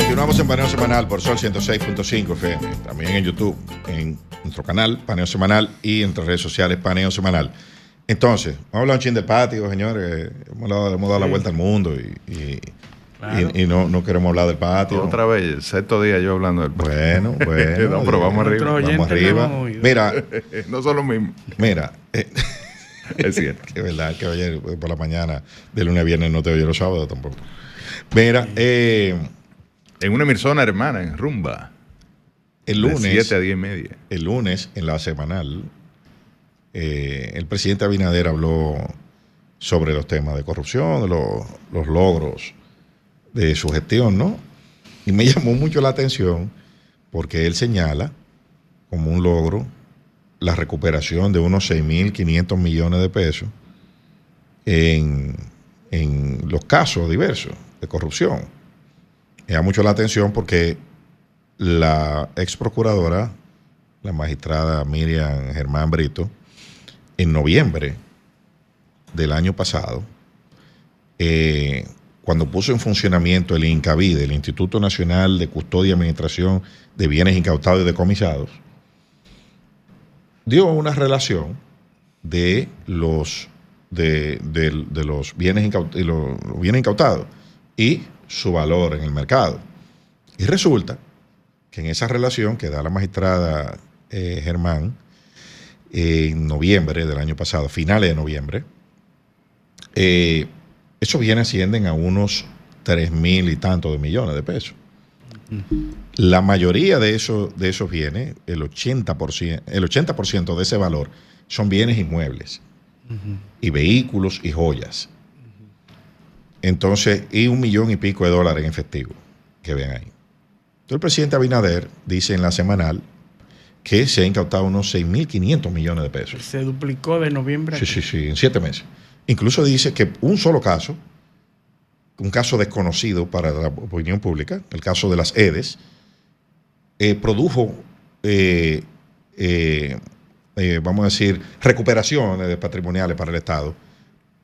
Continuamos en Paneo Semanal por Sol 106.5 FM. También en YouTube, en nuestro canal Paneo Semanal y en nuestras redes sociales Paneo Semanal. Entonces, vamos a hablar un chin del patio, señores. Hemos dado la vuelta al mundo y no queremos hablar del patio. Otra vez, el sexto día yo hablando del patio. Bueno. No, pero vamos arriba. Vamos arriba. Mira, no son lo mismo. Mira, es cierto. Que es verdad que ayer por la mañana, de lunes a viernes, no te oye los sábados tampoco. Mira, en una emisora hermana, en Rumba. El lunes. De 7 a 10:30. El lunes, en la semanal, el presidente Abinader habló sobre los temas de corrupción, de los logros de su gestión, ¿no? Y me llamó mucho la atención porque él señala como un logro la recuperación de unos 6.500 millones de pesos en los casos diversos de corrupción. Me llama mucho la atención porque la ex procuradora, la magistrada Miriam Germán Brito, en noviembre del año pasado, cuando puso en funcionamiento el INCABIDE, el Instituto Nacional de Custodia y Administración de Bienes Incautados y Decomisados, dio una relación de los bienes incautados y su valor en el mercado. Y resulta que en esa relación que da la magistrada Germán en noviembre del año pasado, finales de noviembre, esos bienes ascienden a unos 3.000 y tantos de millones de pesos. La mayoría de esos bienes, el 80% de ese valor, son bienes inmuebles, y vehículos y joyas. Entonces, y $1 millón y pico en efectivo, que ven ahí. Entonces, el presidente Abinader dice en la semanal que se ha incautado unos 6.500 millones de pesos. Se duplicó de noviembre. Sí, en 7 meses. Incluso dice que un solo caso, un caso desconocido para la opinión pública, el caso de las EDES, produjo, vamos a decir, recuperaciones patrimoniales para el Estado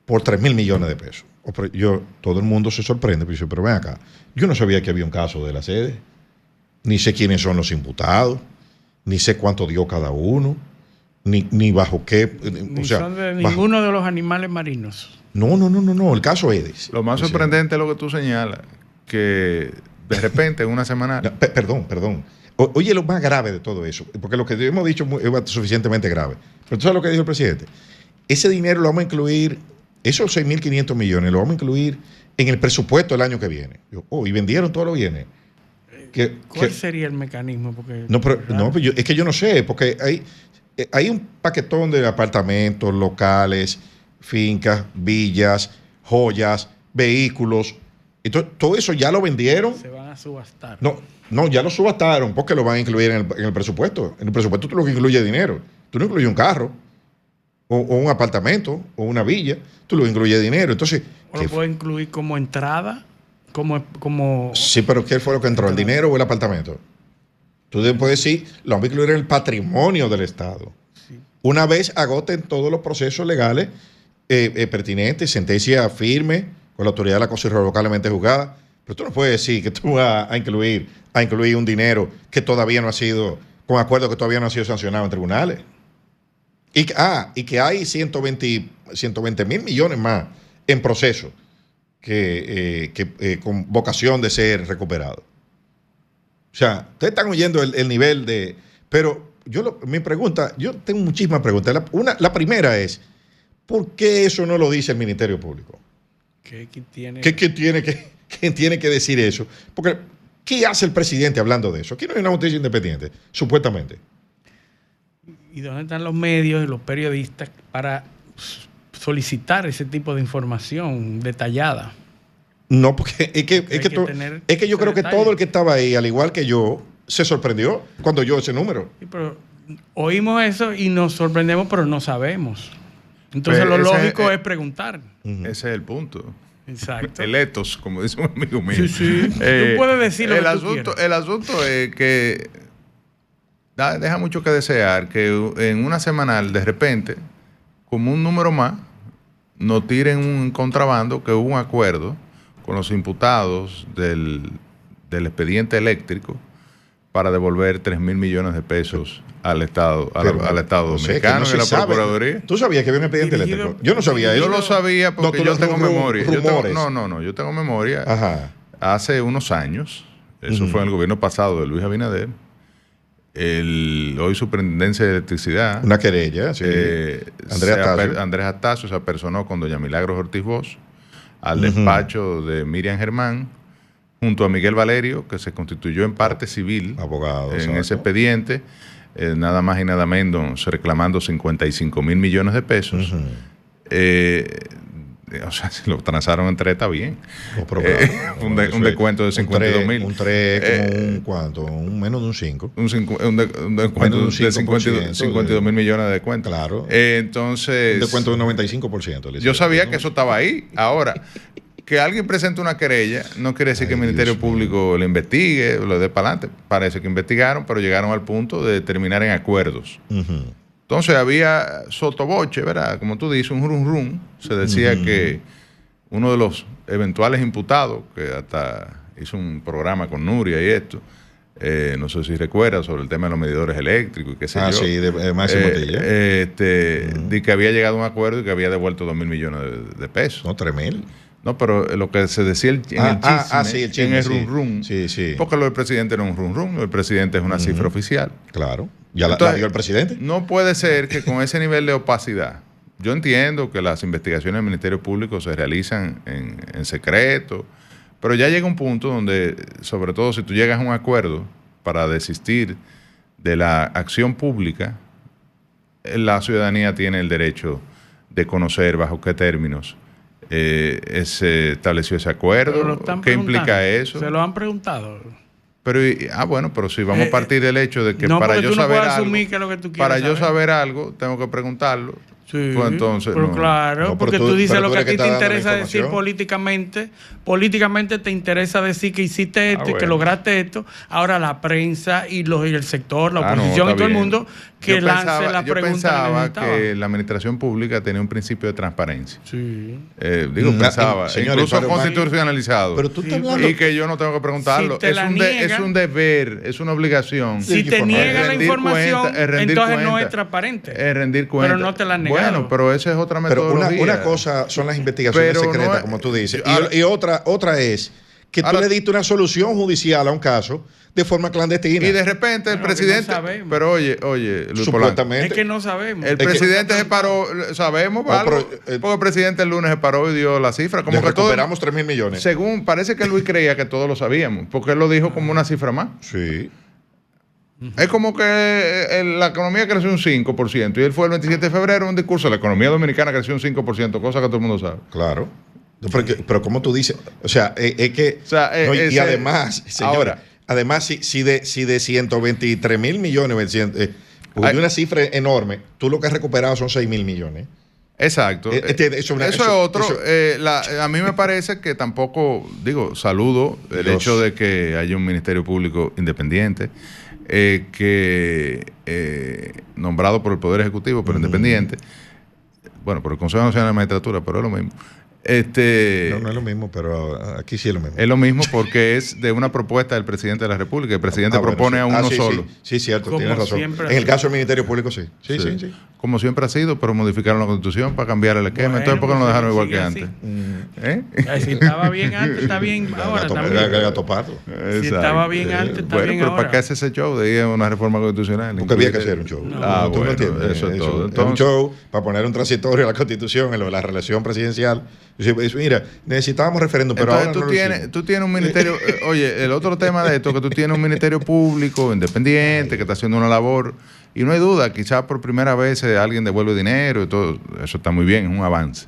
por 3.000 millones de pesos. Todo el mundo se sorprende, pero ven acá, yo no sabía que había un caso de las EDES, ni sé quiénes son los imputados, ni sé cuánto dio cada uno, ni bajo qué. Ni son de ninguno de los animales marinos. No, el caso EDES. Lo más sorprendente es lo que tú señalas, que de repente en una semana... Perdón. Oye, lo más grave de todo eso, porque lo que hemos dicho es suficientemente grave. Pero tú sabes lo que dijo el presidente. Ese dinero lo vamos a incluir, esos 6.500 millones, lo vamos a incluir en el presupuesto del año que viene. Y vendieron todos los bienes. ¿Cuál sería el mecanismo? Porque, es que yo no sé, porque hay un paquetón de apartamentos, locales, fincas, villas, joyas, vehículos. Entonces, todo eso ya lo vendieron. Se van a subastar. No, ya lo subastaron porque lo van a incluir en el presupuesto. En el presupuesto tú lo que incluye dinero. Tú no incluyes un carro, o un apartamento, o una villa. Tú lo incluyes dinero. Entonces, ¿o lo puedes incluir como entrada? Como... Sí, pero ¿qué fue lo que entró? ¿El dinero o el apartamento? Tú puedes decir, lo vamos a incluir en el patrimonio del Estado. Sí. Una vez agoten todos los procesos legales pertinentes, sentencia firme con la autoridad de la Cosa irrevocablemente juzgada. Pero tú no puedes decir que tú vas a incluir un dinero que todavía no ha sido, con acuerdo que todavía no ha sido sancionado en tribunales. Y que hay 120.000 millones más en proceso con vocación de ser recuperado. O sea, ustedes están oyendo el nivel de... Pero mi pregunta, yo tengo muchísimas preguntas. La primera es, ¿por qué eso no lo dice el Ministerio Público? ¿Quién tiene que decir eso? Porque, ¿qué hace el presidente hablando de eso? Aquí no hay una noticia independiente, supuestamente. ¿Y dónde están los medios y los periodistas para solicitar ese tipo de información detallada? No, porque es que yo creo que todo el que estaba ahí, al igual que yo, se sorprendió cuando oyó ese número. Sí, pero oímos eso y nos sorprendemos, pero no sabemos. Entonces lo lógico es preguntar. Ese es el punto. Exacto. El etos, como dice un amigo mío. Sí. Tú puedes decir lo que tú quieras. El asunto es que deja mucho que desear que en una semanal, de repente, como un número más, nos tiren un contrabando, que hubo un acuerdo con los imputados del del expediente eléctrico para devolver 3.000 millones de pesos al Estado, al Estado dominicano y a la Procuraduría. ¿Tú sabías que había un expediente eléctrico? Yo no sabía eso. Yo lo sabía porque yo tengo memoria. Yo tengo memoria. Ajá. Hace unos años, eso fue en el gobierno pasado de Luis Abinader, el hoy Superintendencia de Electricidad. Una querella, sí. Andrés Astacio se apersonó con doña Milagros Ortiz Bosch al despacho de Miriam Germán, junto a Miguel Valerio, que se constituyó en parte civil abogado, en ese expediente, nada más y nada menos reclamando 55.000 millones de pesos. O sea, si lo transaron en 3 está bien. Un descuento de 52.000. Un 3 como un cuánto, un menos de un 5. Un descuento de 52.000 millones de descuento. Claro. Entonces. Un descuento de un 95%. Yo sabía que eso estaba ahí. Ahora, que alguien presente una querella no quiere decir que el Ministerio Público lo investigue, lo dé para adelante. Parece que investigaron, pero llegaron al punto de terminar en acuerdos. Entonces había sotoboche, ¿verdad? Como tú dices, un rum. Se decía que uno de los eventuales imputados, que hasta hizo un programa con Nuria y esto, no sé si recuerdas, sobre el tema de los medidores eléctricos y qué sé yo. Sí, de Máximo Tilla. De que había llegado a un acuerdo y que había devuelto 2.000 millones de pesos. No, 3.000. No, pero lo que se decía en el chisme, en el rum. Sí. Porque lo del presidente no es un rum. El presidente es una cifra oficial. Claro. ¿Ya la dio el presidente? No puede ser que con ese nivel de opacidad. Yo entiendo que las investigaciones del Ministerio Público se realizan en secreto, pero ya llega un punto donde, sobre todo si tú llegas a un acuerdo para desistir de la acción pública, la ciudadanía tiene el derecho de conocer bajo qué términos se estableció ese acuerdo. ¿Qué implica eso? ¿Se lo han preguntado? Pero, pero si vamos a partir del hecho de que para yo saber algo, saber algo, tengo que preguntarlo. Sí, pues entonces, pero claro, porque tú dices lo que a ti te interesa decir políticamente te interesa decir que hiciste esto y que lograste esto. Ahora la prensa y el sector, la oposición y todo el mundo que lance la pregunta. Yo pensaba que la administración pública tenía un principio de transparencia. Sí. Pensaba, señores, incluso constitucionalizado. Pero tú estás hablando. Y que yo no tengo que preguntarlo. Si es un deber, es una obligación. Si te niegan la información, entonces no es transparente. Es rendir cuenta. Pero no te la han negado. Bueno, pero esa es otra metodología. Pero una cosa son las investigaciones secretas, como tú dices. Y otra es que tú le diste una solución judicial a un caso de forma clandestina. Y de repente el presidente... No sabemos. Pero oye, Luis supuestamente. Es que no sabemos. El presidente se paró, sabemos, porque el presidente el lunes se paró y dio la cifra. Como que recuperamos 3.000 millones. Según, parece que Luis creía que todos lo sabíamos, porque él lo dijo como una cifra más. Sí. Es como que la economía creció un 5%, y él fue el 27 de febrero un discurso, la economía dominicana creció un 5%, cosa que todo el mundo sabe. Claro. Pero como tú dices, o sea, es que... O sea, y además, señora, además, si de 123.000 millones, hay una cifra enorme, tú lo que has recuperado son 6.000 millones. Exacto. Eso es otro. A mí me parece que tampoco, saludo el hecho de que haya un Ministerio Público independiente, nombrado por el Poder Ejecutivo, pero independiente. Bueno, por el Consejo Nacional de la Magistratura, pero es lo mismo. No es lo mismo, pero aquí sí es lo mismo. Es lo mismo porque es de una propuesta del presidente de la República. El presidente propone a uno solo. Sí, cierto, tienes razón. En el caso del Ministerio Público, sí. Sí. Como siempre ha sido, pero modificaron la Constitución para cambiar el esquema. Entonces, ¿por qué no lo dejaron igual que antes? Si estaba bien antes, está bien ahora también. Si estaba bien antes, está bien pero ahora. ¿para qué hace ese show de ir a una reforma constitucional? Nunca había que hacer un show. Tú no entiendes. Eso es todo. Es un show para poner un transitorio a la Constitución, en la relación presidencial. Mira, necesitábamos referéndum, pero entonces ahora tú tienes un ministerio. Oye, el otro tema de esto, que tú tienes un ministerio público independiente que está haciendo una labor, y no hay duda, quizás por primera vez alguien devuelve dinero y todo, eso está muy bien, es un avance.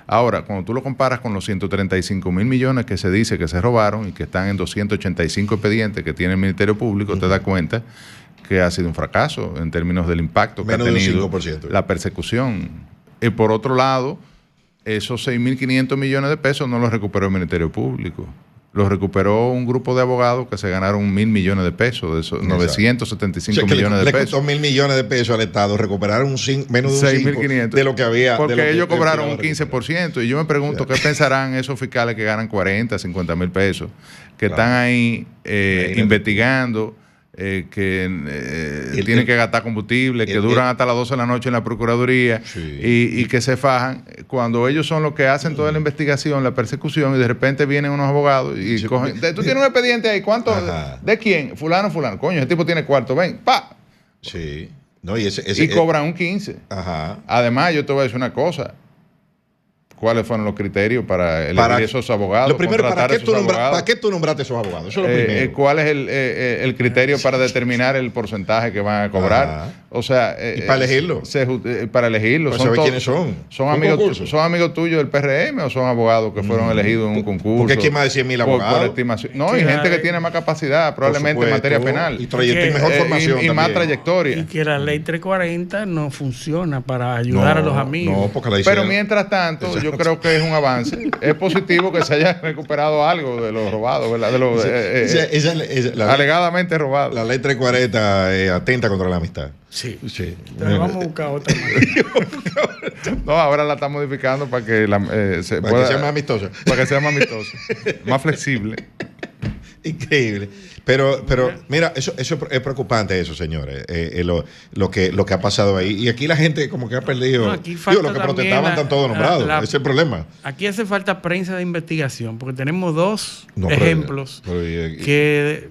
Ahora, cuando tú lo comparas con los 135.000 millones que se dice que se robaron y que están en 285 expedientes que tiene el Ministerio Público, te das cuenta que ha sido un fracaso en términos del impacto que ha tenido la persecución. Y por otro lado, esos 6.500 millones de pesos no los recuperó el Ministerio Público. lo recuperó un grupo de abogados que se ganaron 1.000 millones de pesos, de esos 975 millones de pesos. Le costó 1.000 millones de pesos al Estado, recuperaron menos de un 6.500 de lo que había. Porque ellos cobraron un 15%. Y yo me pregunto, ¿qué pensarán esos fiscales que ganan 40, 50 mil pesos? Que están ahí investigando, que tienen que gastar combustible, que duran hasta las 12 de la noche en la Procuraduría y que se fajan cuando ellos son los que hacen toda la investigación, la persecución, y de repente vienen unos abogados y cogen. Tú tienes un expediente ahí, ¿cuánto? ¿De quién? Fulano. Coño, ese tipo tiene cuarto, ven, pa. Sí. No, y cobran un 15. Ajá. Además, yo te voy a decir una cosa. ¿Cuáles fueron los criterios para elegir esos abogados? Lo primero, ¿para qué tú nombraste esos abogados? Eso es lo primero. ¿Cuál es el criterio para determinar el porcentaje que van a cobrar? O sea, ¿y para elegirlo? Para elegirlo. Pues ¿sabe quiénes son? ¿Son amigos tuyos del PRM o son abogados que fueron elegidos en un concurso? Porque hay más de 100.000 abogados. Por estimación. No, y gente que tiene más capacidad, probablemente en materia penal. Y mejor formación. Y más trayectoria. Y que la ley 340 no funciona para ayudar a los amigos. No, porque la Pero mientras tanto, yo creo que es un avance. Es positivo que se haya recuperado algo de los robados, ¿verdad? De los alegadamente robados. La ley 340 atenta contra la amistad. Sí. Pero vamos a buscar otra más. No, ahora la está modificando para que que sea más amistosa. Para que sea más amistosa. Más flexible. Increíble. Pero mira, eso es preocupante, eso, señores. Lo que ha pasado ahí. Y aquí la gente como que ha perdido. No, los que protestaban están todos nombrados. Ese es el problema. Aquí hace falta prensa de investigación, porque tenemos dos ejemplos que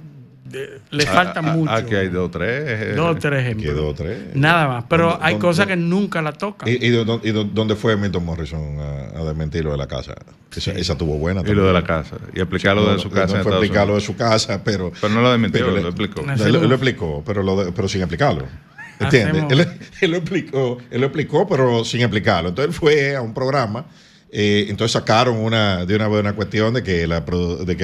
le faltan mucho. Aquí hay dos o tres. Dos o tres ejemplos. Nada más. Pero hay cosas que nunca la tocan. ¿Y dónde fue Milton Morrison a desmentir lo de la casa? Esa tuvo buena también. Y lo de la casa. Y aplicarlo de su casa. No fue explicarlo de su casa, pero no lo desmintió, lo explicó. Lo explicó, pero sin explicarlo. ¿Entiendes? Él lo explicó, pero sin explicarlo. Entonces él fue a un programa. Entonces sacaron una cuestión de que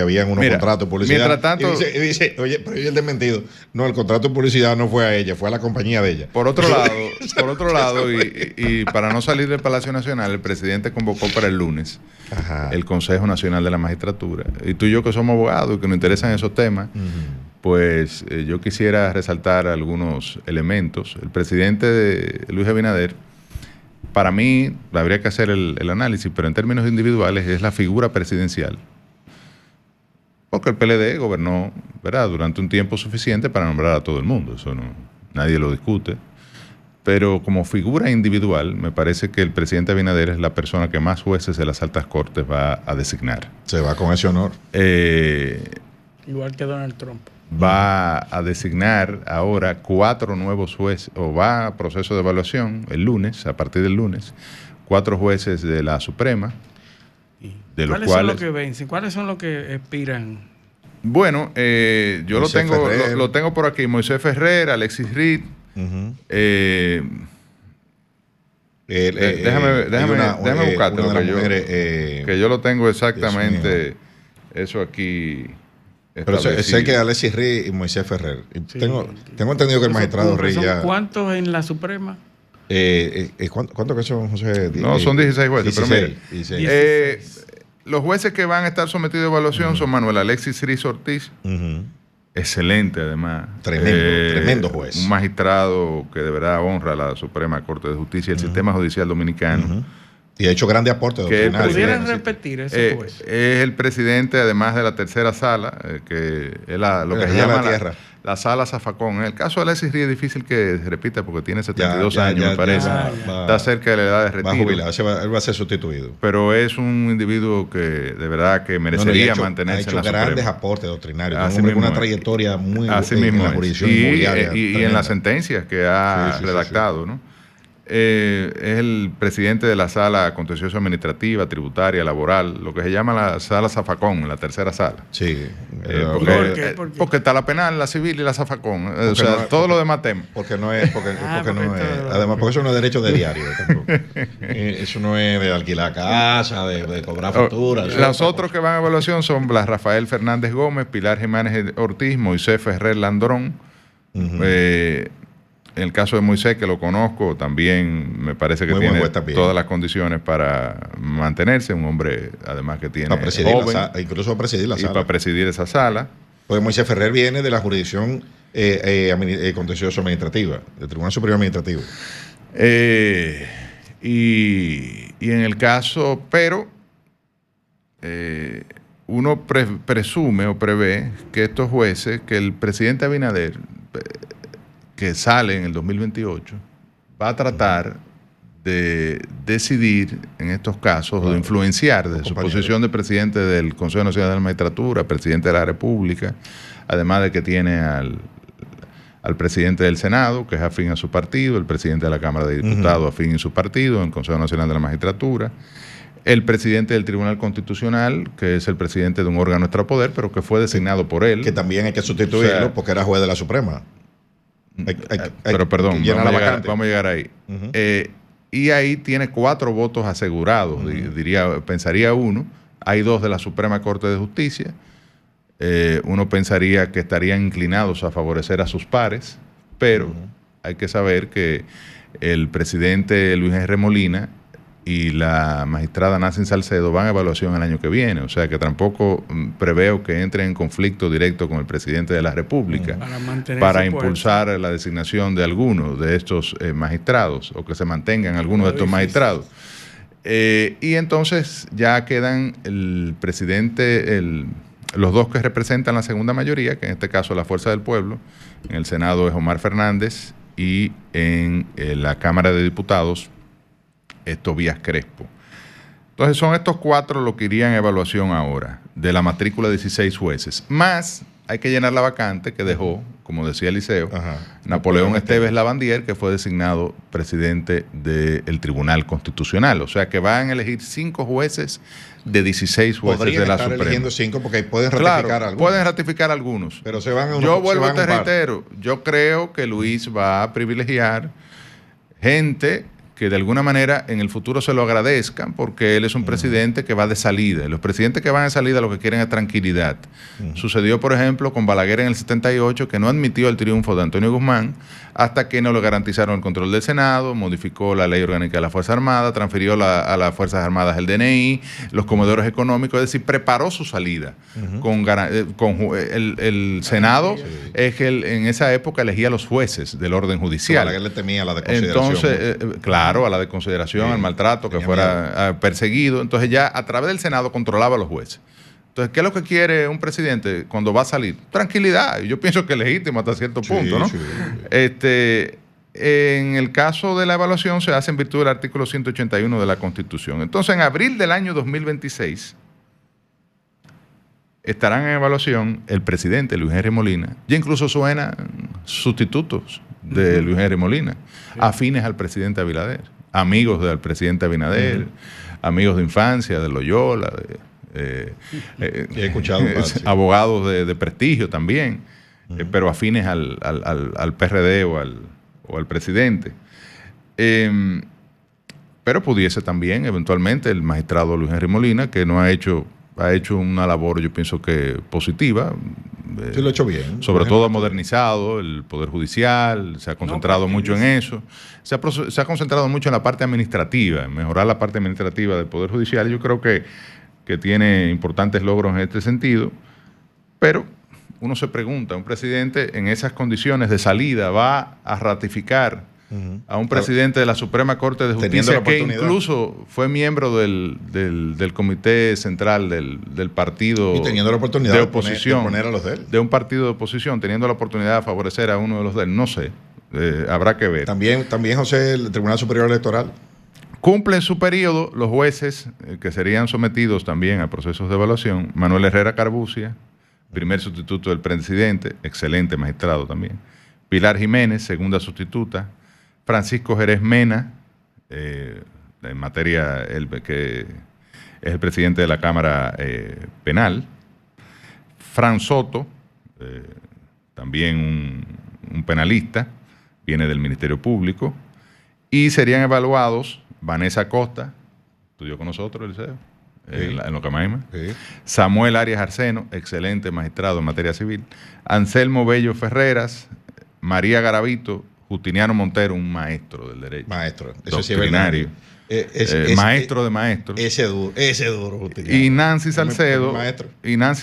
habían unos contratos de publicidad. Mientras tanto, y dice, oye, pero yo el desmentido. No, el contrato de publicidad no fue a ella, fue a la compañía de ella. Por otro lado, y para no salir del Palacio Nacional, el presidente convocó para el lunes el Consejo Nacional de la Magistratura. Y tú y yo, que somos abogados y que nos interesan esos temas, pues yo quisiera resaltar algunos elementos. El presidente Luis Abinader, para mí, habría que hacer el análisis, pero en términos individuales es la figura presidencial. Porque el PLD gobernó, ¿verdad?, durante un tiempo suficiente para nombrar a todo el mundo. Eso nadie lo discute. Pero como figura individual, me parece que el presidente Abinader es la persona que más jueces de las altas cortes va a designar. Se va con ese honor. Igual que Donald Trump. Va a designar ahora 4 nuevos jueces, o va a proceso de evaluación el lunes, a partir del lunes, 4 jueces de la Suprema. ¿Cuáles son los que vencen? ¿Cuáles son los que expiran? Bueno, yo lo tengo por aquí. Moisés Ferrer, Alexis Reed. Déjame buscarte, que yo lo tengo exactamente eso aquí. Pero sé que Alexis Reed y Moisés Ferrer. Sí. Tengo entendido que el magistrado Reed ya... ¿Cuántos en la Suprema? ¿Cuántos que son, José? No, son 16 jueces. 16, pero mira, 16. Los jueces que van a estar sometidos a evaluación son Manuel Alexis Reed Ortiz. Excelente, además. Tremendo juez. Un magistrado que de verdad honra a la Suprema Corte de Justicia y el sistema judicial dominicano. Y ha hecho grandes aportes doctrinarios. ¿Pudieran repetir ese juez? Es el presidente, además de la tercera sala, que es lo que se llama la sala Zafacón. En el caso de Alexis Reed es difícil que se repita porque tiene 72 años, me parece. Está cerca de la edad de retiro. Va a jubilar, él va a ser sustituido. Pero es un individuo que de verdad que merecería mantenerse en la Suprema. Ha hecho grandes aportes doctrinarios. Tiene una trayectoria muy en la jurisdicción inmobiliaria. Y en las sentencias que ha redactado, ¿no? Es el presidente de la sala contencioso administrativa, tributaria, laboral, lo que se llama la sala Zafacón, la tercera sala. Sí. ¿Por qué? Porque está la penal, la civil y la Zafacón. O sea, todo lo demás temas. Porque no es. Además, porque eso no es derecho de diario. Eso no es de alquilar casa, de cobrar facturas. Los otros que van a evaluación son Rafael Fernández Gómez, Pilar Jiménez Ortiz, Moisés Ferrer Landrón, En el caso de Moisés, que lo conozco, también me parece que tiene todas las condiciones para mantenerse. Un hombre, además, que tiene joven, incluso para presidir la sala. Y para presidir esa sala. Pues Moisés Ferrer viene de la jurisdicción contencioso administrativa, del Tribunal Superior Administrativo. Y en el caso, pero uno presume o prevé que estos jueces, que el presidente Abinader, que sale en el 2028, va a tratar de decidir en estos casos, o de influenciar desde su posición de presidente del Consejo Nacional de la Magistratura, presidente de la República, además de que tiene al presidente del Senado, que es afín a su partido, el presidente de la Cámara de Diputados, afín a su partido, en el Consejo Nacional de la Magistratura, el presidente del Tribunal Constitucional, que es el presidente de un órgano extrapoder, pero que fue designado por él. Que también hay que sustituirlo, porque era juez de la Suprema. Pero perdón, vamos a llegar ahí. Y ahí tiene 4 votos asegurados, pensaría uno. Hay 2 de la Suprema Corte de Justicia. Uno pensaría que estarían inclinados a favorecer a sus pares, pero hay que saber que el presidente Luis R. Molina y la magistrada Nacin Salcedo van a evaluación el año que viene, o sea que tampoco preveo que entre en conflicto directo con el presidente de la República para impulsar la designación de algunos de estos magistrados, o que se mantengan algunos de estos magistrados. Y entonces ya quedan el presidente, los 2 que representan la segunda mayoría, que en este caso es la Fuerza del Pueblo. En el Senado es Omar Fernández, y en la Cámara de Diputados es Tobías Crespo. Entonces son estos 4 los que irían a evaluación ahora, de la matrícula de 16 jueces. Más hay que llenar la vacante que dejó, como decía Eliseo, Napoleón Esteves Lavandier, que fue designado presidente del Tribunal Constitucional. O sea que van a elegir 5 jueces de 16 jueces de la Suprema. Podrían estar eligiendo 5 porque pueden ratificar algunos. Pueden ratificar algunos. Pero se van a Yo vuelvo, te reitero, yo creo que Luis va a privilegiar gente que de alguna manera en el futuro se lo agradezcan, porque él es un presidente que va de salida. Y los presidentes que van de salida lo que quieren es tranquilidad. Sucedió, por ejemplo, con Balaguer en el 78, que no admitió el triunfo de Antonio Guzmán hasta que no le garantizaron el control del Senado, modificó la ley orgánica de la Fuerza Armada, transfirió a las Fuerzas Armadas el DNI, los comedores económicos, es decir, preparó su salida. El Senado es que en esa época elegía a los jueces del orden judicial. Balaguer le temía la desconsideración. Entonces, claro, a la desconsideración, al maltrato, que fuera perseguido. Entonces ya a través del Senado controlaba a los jueces. Entonces, ¿qué es lo que quiere un presidente cuando va a salir? Tranquilidad. Yo pienso que es legítimo hasta cierto punto, ¿no? En el caso de la evaluación se hace en virtud del artículo 181 de la Constitución. Entonces, en abril del año 2026 estarán en evaluación el presidente Luis R. Molina. Ya incluso suenan sustitutos de Luis R. Molina, afines al presidente Abinader, amigos del presidente Abinader, amigos de infancia, de Loyola, he escuchado abogados de prestigio también, pero afines al PRD o al presidente. Pero pudiese también, eventualmente, el magistrado Luis Henry Molina, que no ha hecho una labor, yo pienso que positiva. Sí, lo ha hecho bien. Sobre todo ha modernizado el Poder Judicial, se ha concentrado mucho en eso. Se ha concentrado mucho en la parte administrativa, en mejorar la parte administrativa del Poder Judicial. Yo creo que tiene importantes logros en este sentido, pero uno se pregunta, ¿un presidente en esas condiciones de salida va a ratificar a un presidente de la Suprema Corte de Justicia que incluso fue miembro del comité central del partido y teniendo la oportunidad de oposición, de poner a los de él? De un partido de oposición, teniendo la oportunidad de favorecer a uno de los de él? No sé, habrá que ver. También, José, el Tribunal Superior Electoral cumplen su periodo los jueces que serían sometidos también a procesos de evaluación. Manuel Herrera Carbucia, primer sustituto del presidente, excelente magistrado también. Pilar Jiménez, segunda sustituta. Francisco Jerez Mena, en materia, que es el presidente de la Cámara Penal. Fran Soto, también un penalista, viene del Ministerio Público. Y serían evaluados Vanessa Costa, estudió con nosotros, Eliseo, en Locamaima. Sí. Samuel Arias Arseno, excelente magistrado en materia civil. Anselmo Bello Ferreras, María Garavito, Justiniano Montero, un maestro del derecho. Maestro, eso sí es verdad. Maestro de maestros. Ese duro, Justiniano. Y Nancy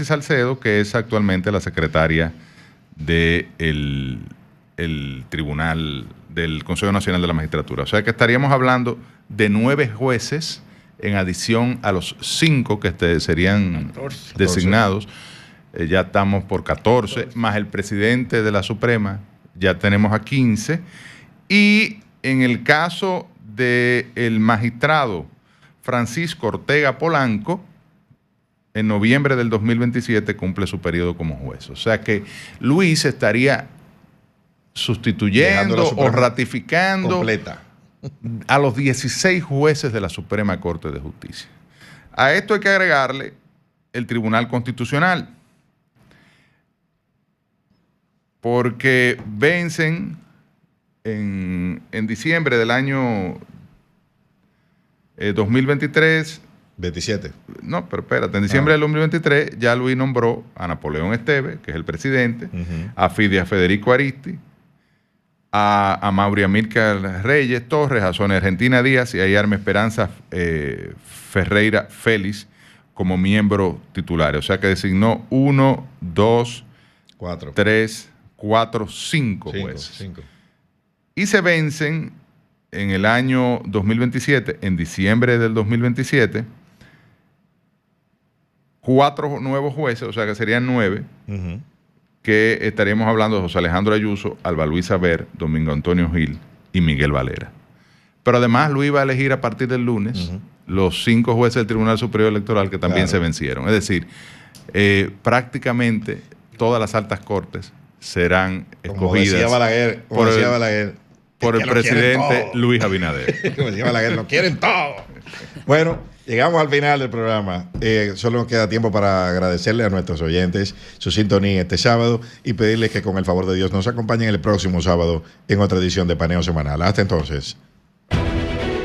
Salcedo, que es actualmente la secretaria del Tribunal del Consejo Nacional de la Magistratura. O sea que estaríamos hablando de 9 jueces en adición a los 5 que serían 14 designados. Ya estamos por 14, más el presidente de la Suprema, ya tenemos a 15. Y en el caso del magistrado Francisco Ortega Polanco, en noviembre del 2027 cumple su periodo como juez. O sea que Luis estaría sustituyendo o ratificando completa a los 16 jueces de la Suprema Corte de Justicia. A esto hay que agregarle el Tribunal Constitucional, porque vencen en diciembre del año 2023. 27. No, pero espérate, en diciembre del 2023 ya Luis nombró a Napoleón Esteves, que es el presidente, a Federico Aristi, a Mauri Amílcar Reyes Torres, a Sonia Argentina Díaz y a Yarme Esperanza Ferreira Félix como miembros titulares. O sea que designó 1, 2, 3, 4, 5 jueces. Y se vencen en el año 2027, en diciembre del 2027, 4 nuevos jueces, o sea que serían 9, que estaríamos hablando de José Alejandro Ayuso, Alba Luisa Ver, Domingo Antonio Gil y Miguel Valera. Pero además Luis va a elegir a partir del lunes los 5 jueces del Tribunal Superior Electoral que también se vencieron. Es decir, prácticamente todas las altas cortes serán escogidas por el presidente Luis Abinader. Como decía Balaguer, lo quieren todo. Bueno, llegamos al final del programa. Solo nos queda tiempo para agradecerle a nuestros oyentes su sintonía este sábado y pedirles que con el favor de Dios nos acompañen el próximo sábado en otra edición de Paneo Semanal. Hasta entonces.